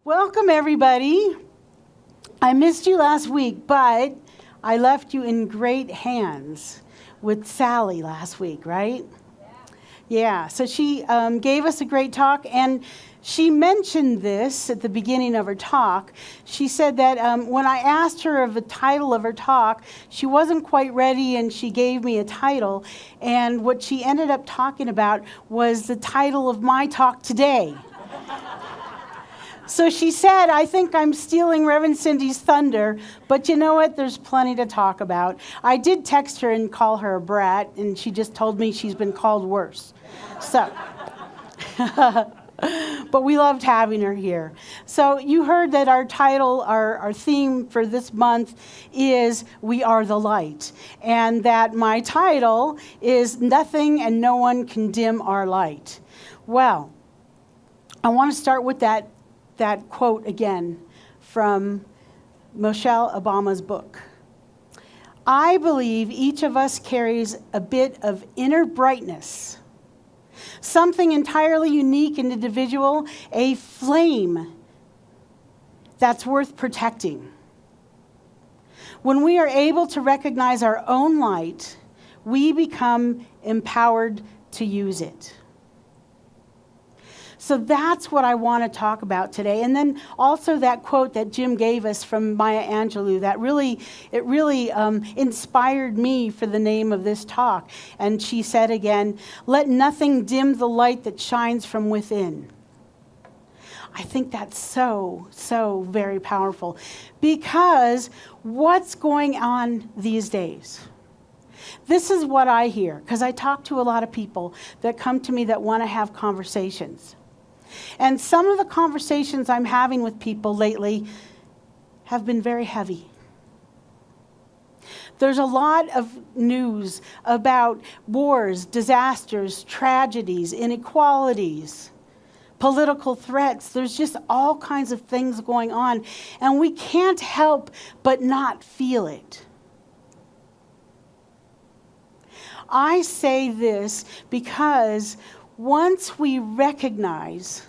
Welcome, everybody. I missed you last week, but I left you in great hands with Sally last week, right? Yeah, so she gave us a great talk, and she mentioned this at the beginning of her talk. She said that when I asked her of the title of her talk, she wasn't quite ready, and she gave me a title, and what she ended up talking about was the title of my talk today. So she said, I think I'm stealing Reverend Cindy's thunder, but you know what? There's plenty to talk about. I did text her and call her a brat, and she just told me she's been called worse. So, but we loved having her here. So you heard that our title, our theme for this month is We Are the Light, and that my title is Nothing and No One Can Dim Our Light. Well, I want to start with that quote again from Michelle Obama's book. I believe each of us carries a bit of inner brightness, something entirely unique and individual, a flame that's worth protecting. When we are able to recognize our own light, we become empowered to use it. So that's what I want to talk about today. And then also that quote that Jim gave us from Maya Angelou, that really inspired me for the name of this talk. And she said again, let nothing dim the light that shines from within. I think that's so very powerful, because what's going on these days? This is what I hear, because I talk to a lot of people that come to me that want to have conversations. And some of the conversations I'm having with people lately have been very heavy. There's a lot of news about wars, disasters, tragedies, inequalities, political threats. There's just all kinds of things going on, and we can't help but not feel it. I say this because once we recognize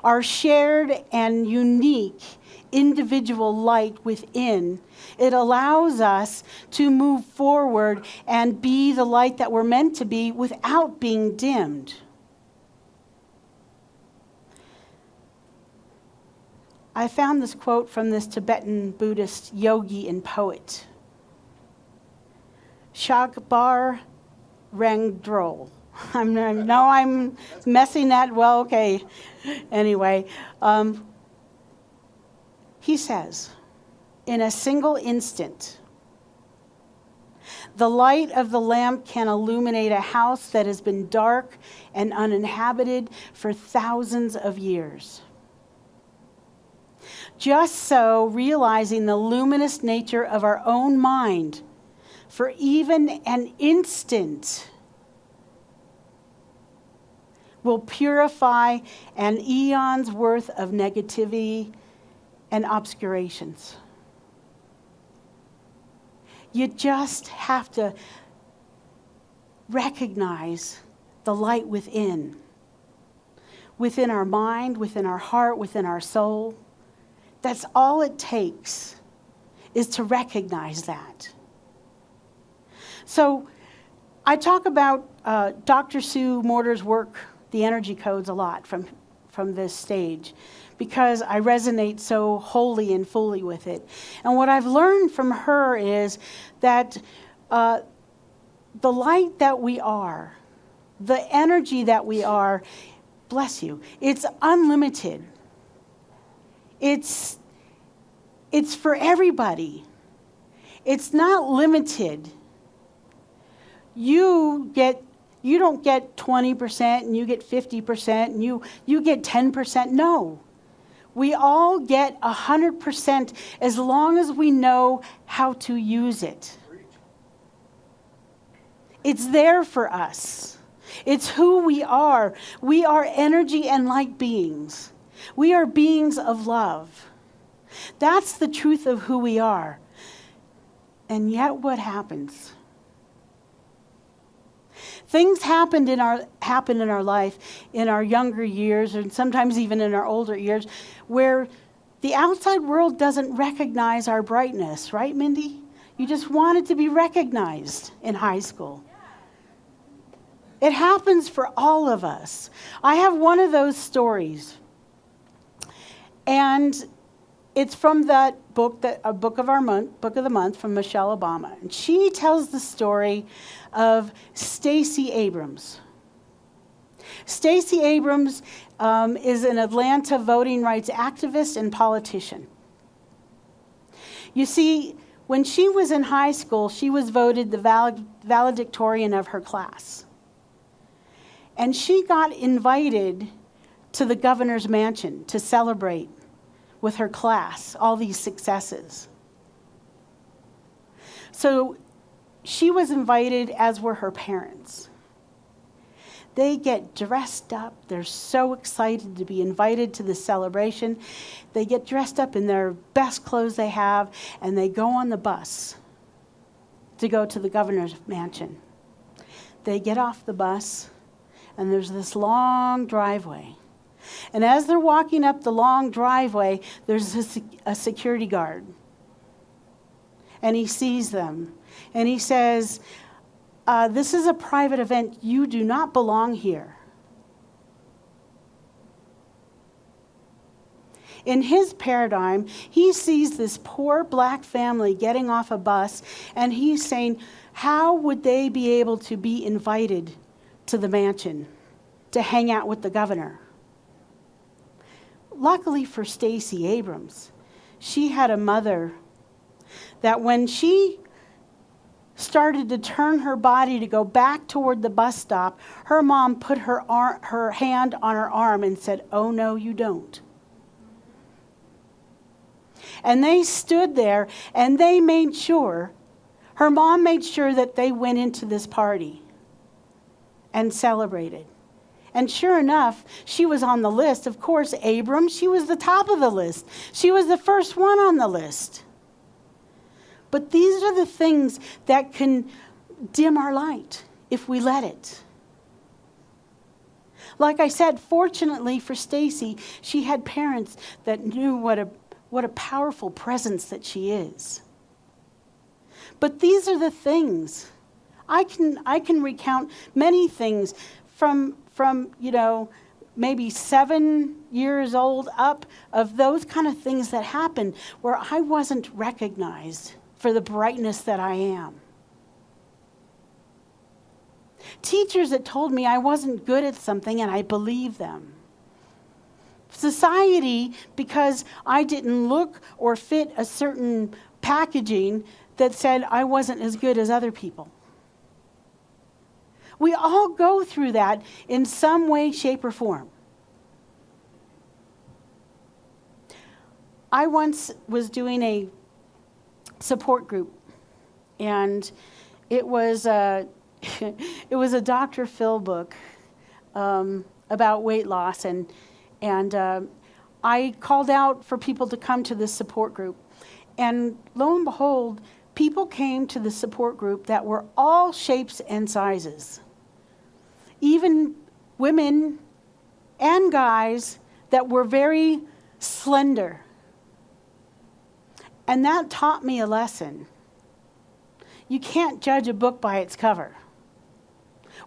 our shared and unique individual light within, it allows us to move forward and be the light that we're meant to be without being dimmed. I found this quote from this Tibetan Buddhist yogi and poet, Shagbar Rangdrol. I'm messing that, well, okay. Anyway, he says, in a single instant, the light of the lamp can illuminate a house that has been dark and uninhabited for thousands of years. Just so, realizing the luminous nature of our own mind for even an instant will purify an eon's worth of negativity and obscurations. You just have to recognize the light within our mind, within our heart, within our soul. That's all it takes, is to recognize that. So I talk about Dr. Sue Morter's work, the energy codes, a lot from this stage, because I resonate so wholly and fully with it. And what I've learned from her is that the light that we are, the energy that we are, bless you, it's unlimited. It's for everybody. It's not limited. You don't get 20% and you get 50% and you get 10%. No. We all get 100% as long as we know how to use it. It's there for us. It's who we are. We are energy and light beings. We are beings of love. That's the truth of who we are. And yet what happens? Things happen in our life in our younger years, and sometimes even in our older years, where the outside world doesn't recognize our brightness, right, Mindy? You just wanted to be recognized in high school. It happens for all of us. I have one of those stories, and it's from that book, book of the month from Michelle Obama. And she tells the story of Stacey Abrams. Stacey Abrams is an Atlanta voting rights activist and politician. You see, when she was in high school, she was voted the valedictorian of her class. And she got invited to the governor's mansion to celebrate with her class all these successes. So she was invited, as were her parents. They get dressed up. They're so excited to be invited to the celebration. They get dressed up in their best clothes they have, and they go on the bus to go to the governor's mansion. They get off the bus, and there's this long driveway. And as they're walking up the long driveway, there's a security guard. And he sees them. And he says, this is a private event. You do not belong here. In his paradigm, he sees this poor black family getting off a bus, and he's saying, how would they be able to be invited to the mansion to hang out with the governor? Luckily for Stacey Abrams, she had a mother that when she started to turn her body to go back toward the bus stop, her mom put her hand on her arm and said, "Oh, no, you don't." And they stood there, and they made sure, her mom made sure that they went into this party and celebrated. And sure enough, she was on the list. Of course, Abrams, she was the top of the list. She was the first one on the list. But these are the things that can dim our light if we let it. Like I said, fortunately for Stacey, she had parents that knew what a powerful presence that she is. But these are the things. I can recount many things from maybe 7 years old up, of those kind of things that happened where I wasn't recognized for the brightness that I am. Teachers that told me I wasn't good at something, and I believed them. Society, because I didn't look or fit a certain packaging that said I wasn't as good as other people. We all go through that in some way, shape, or form. I once was doing a support group, and it was a Dr. Phil book about weight loss, and I called out for people to come to this support group, and lo and behold, people came to the support group that were all shapes and sizes, even women and guys that were very slender. And that taught me a lesson. You can't judge a book by its cover.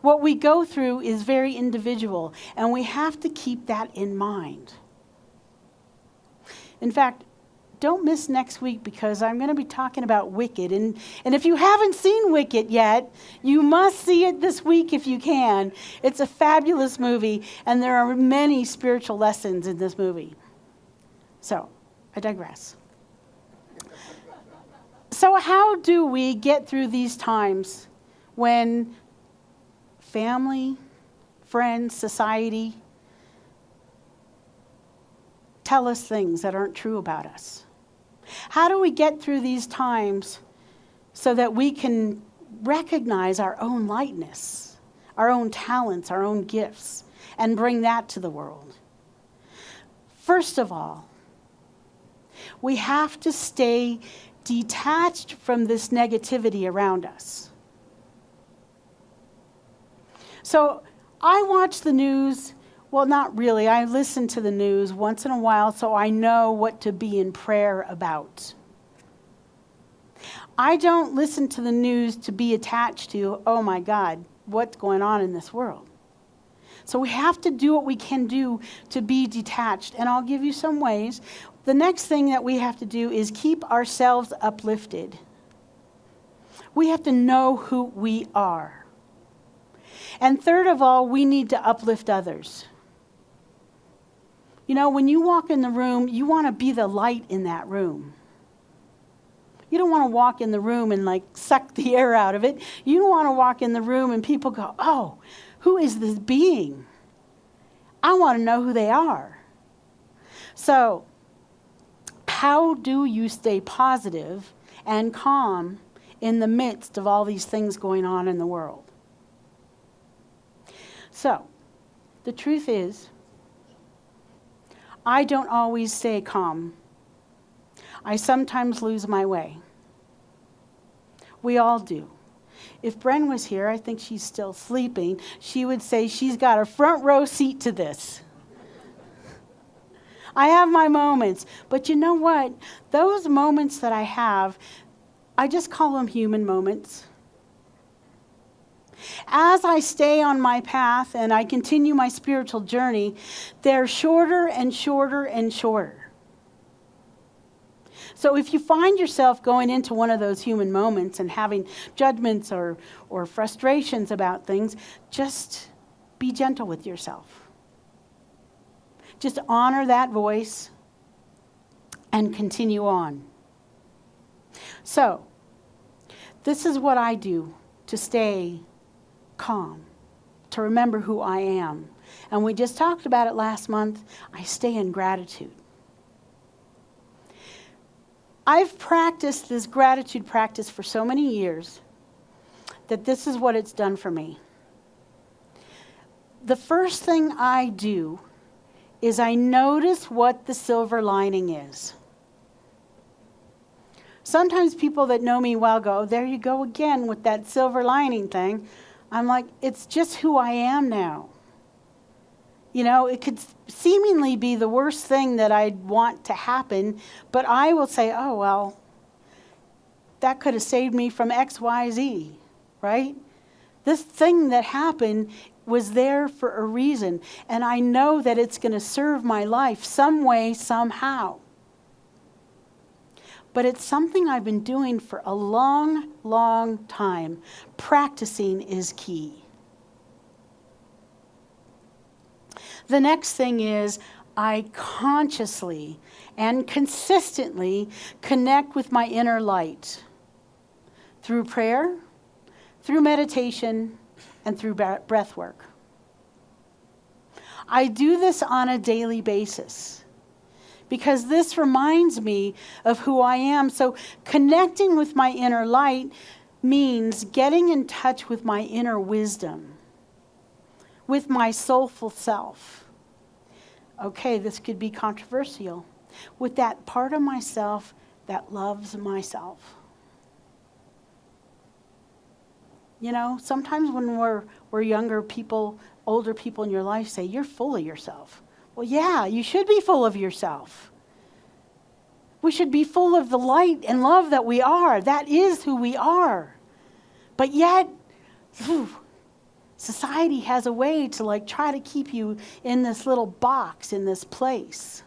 What we go through is very individual, and we have to keep that in mind. In fact, don't miss next week, because I'm going to be talking about Wicked. And if you haven't seen Wicked yet, you must see it this week if you can. It's a fabulous movie, and there are many spiritual lessons in this movie. So, I digress. So how do we get through these times when family, friends, society tell us things that aren't true about us? How do we get through these times so that we can recognize our own lightness, our own talents, our own gifts, and bring that to the world? First of all, we have to stay detached from this negativity around us. So I watch the news. Well, not really. I listen to the news once in a while so I know what to be in prayer about. I don't listen to the news to be attached to, oh my God, what's going on in this world. So we have to do what we can do to be detached. And I'll give you some ways. The next thing that we have to do is keep ourselves uplifted. We have to know who we are. And third of all, we need to uplift others. You know, when you walk in the room, you want to be the light in that room. You don't want to walk in the room and like suck the air out of it. You don't want to walk in the room and people go, oh, who is this being? I want to know who they are. So, how do you stay positive and calm in the midst of all these things going on in the world? So, the truth is, I don't always stay calm. I sometimes lose my way. We all do. If Bren was here, I think she's still sleeping, she would say she's got a front row seat to this. I have my moments, but you know what? Those moments that I have, I just call them human moments. As I stay on my path and I continue my spiritual journey, they're shorter and shorter and shorter. So if you find yourself going into one of those human moments and having judgments or frustrations about things, just be gentle with yourself. Just honor that voice and continue on. So, this is what I do to stay calm, to remember who I am. And we just talked about it last month. I stay in gratitude. I've practiced this gratitude practice for so many years that this is what it's done for me. The first thing I do is I notice what the silver lining is. Sometimes people that know me well go, there you go again with that silver lining thing. I'm like, it's just who I am now. You know, it could seemingly be the worst thing that I'd want to happen, but I will say, oh, well, that could have saved me from X, Y, Z, right? This thing that happened was there for a reason, and I know that it's going to serve my life some way, somehow. But it's something I've been doing for a long, long time. Practicing is key. The next thing is I consciously and consistently connect with my inner light through prayer, through meditation, and through breath work. I do this on a daily basis because this reminds me of who I am. So connecting with my inner light means getting in touch with my inner wisdom, with my soulful self. Okay, this could be controversial. With that part of myself that loves myself. You know, sometimes when we're younger people, older people in your life say, you're full of yourself. Well, yeah, you should be full of yourself. We should be full of the light and love that we are. That is who we are. But yet, society has a way to like try to keep you in this little box, in this place.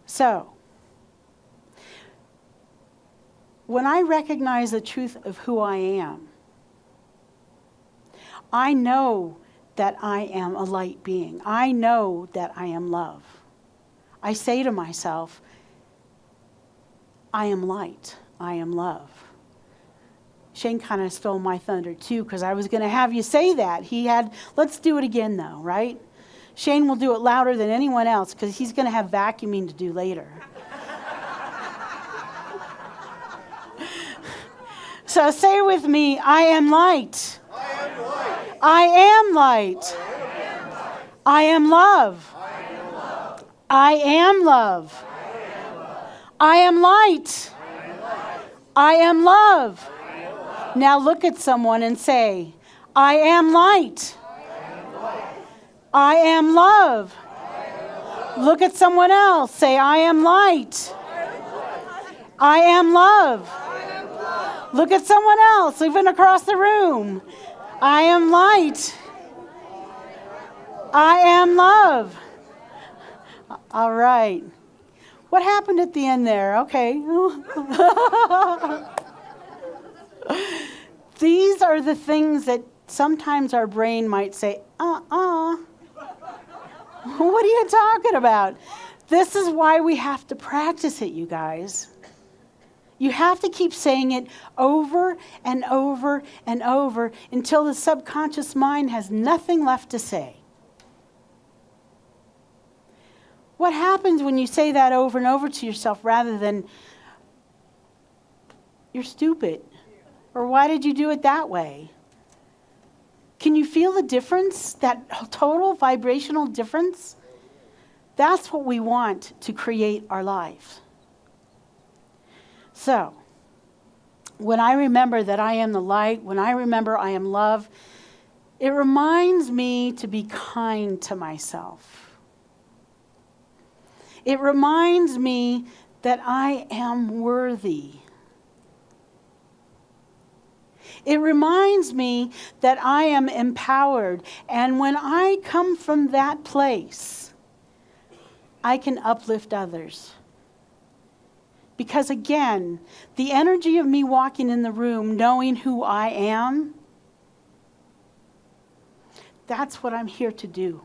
So, when I recognize the truth of who I am, I know that I am a light being. I know that I am love. I say to myself, I am light. I am love. Shane kind of stole my thunder too, because I was going to have you say that. Let's do it again though, right? Shane will do it louder than anyone else because he's going to have vacuuming to do later. So say with me, I am light. I am light. I am light. I am love. I am love. I am light. I am love. Now look at someone and say, I am light. I am love. Look at someone else. Say, I am light. I am love. Look at someone else, even across the room. I am light. I am love. All right. What happened at the end there? Okay. These are the things that sometimes our brain might say, what are you talking about? This is why we have to practice it, you guys. You have to keep saying it over and over and over until the subconscious mind has nothing left to say. What happens when you say that over and over to yourself rather than, you're stupid, or why did you do it that way? Can you feel the difference, that total vibrational difference? That's what we want to create our life. So, when I remember that I am the light, when I remember I am love, it reminds me to be kind to myself. It reminds me that I am worthy. It reminds me that I am empowered. And when I come from that place, I can uplift others. Because again, the energy of me walking in the room, knowing who I am, that's what I'm here to do.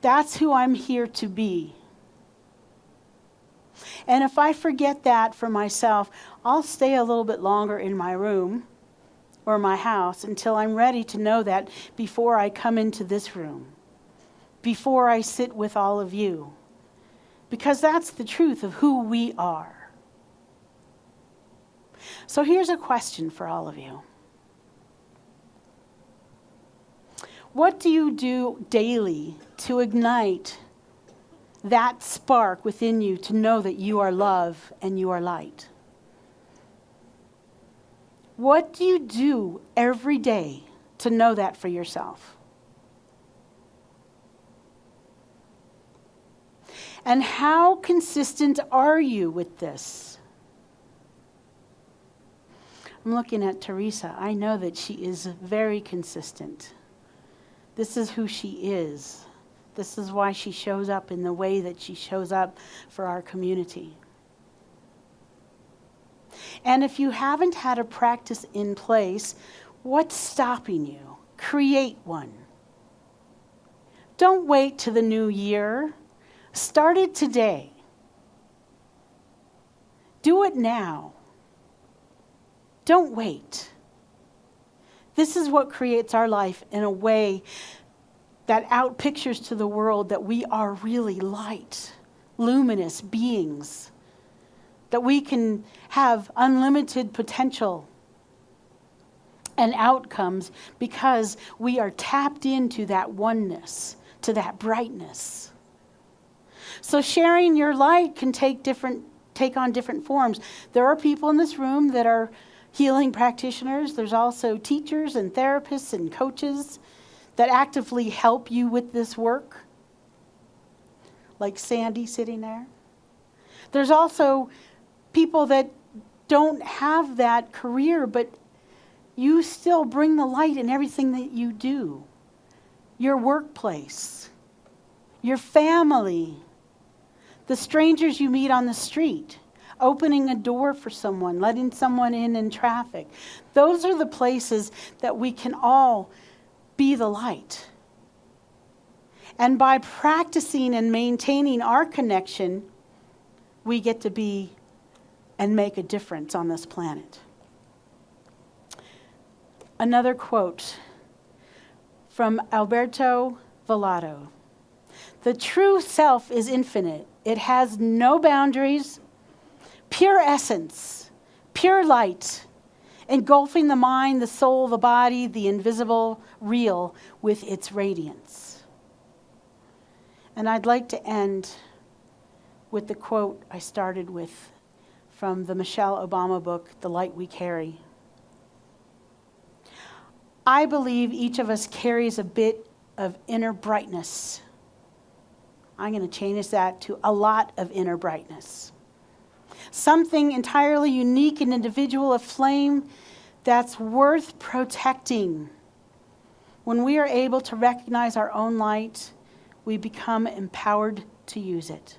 That's who I'm here to be. And if I forget that for myself, I'll stay a little bit longer in my room or my house until I'm ready to know that before I come into this room, before I sit with all of you. Because that's the truth of who we are. So here's a question for all of you. What do you do daily to ignite that spark within you to know that you are love and you are light? What do you do every day to know that for yourself? And how consistent are you with this? I'm looking at Teresa. I know that she is very consistent. This is who she is. This is why she shows up in the way that she shows up for our community. And if you haven't had a practice in place, what's stopping you? Create one. Don't wait to the new year. Start it today. Do it now. Don't wait. This is what creates our life in a way that outpictures to the world that we are really light, luminous beings, that we can have unlimited potential and outcomes because we are tapped into that oneness, to that brightness. So sharing your light can take on different forms. There are people in this room that are healing practitioners. There's also teachers and therapists and coaches that actively help you with this work, like Sandy sitting there. There's also people that don't have that career, but you still bring the light in everything that you do. Your workplace, your family, the strangers you meet on the street, opening a door for someone, letting someone in traffic. Those are the places that we can all be the light. And by practicing and maintaining our connection, we get to be and make a difference on this planet. Another quote from Alberto Villado. The true self is infinite. It has no boundaries, pure essence, pure light, engulfing the mind, the soul, the body, the invisible real with its radiance. And I'd like to end with the quote I started with from the Michelle Obama book, The Light We Carry. I believe each of us carries a bit of inner brightness. I'm going to change that to a lot of inner brightness. Something entirely unique and individual, a flame that's worth protecting. When we are able to recognize our own light, we become empowered to use it.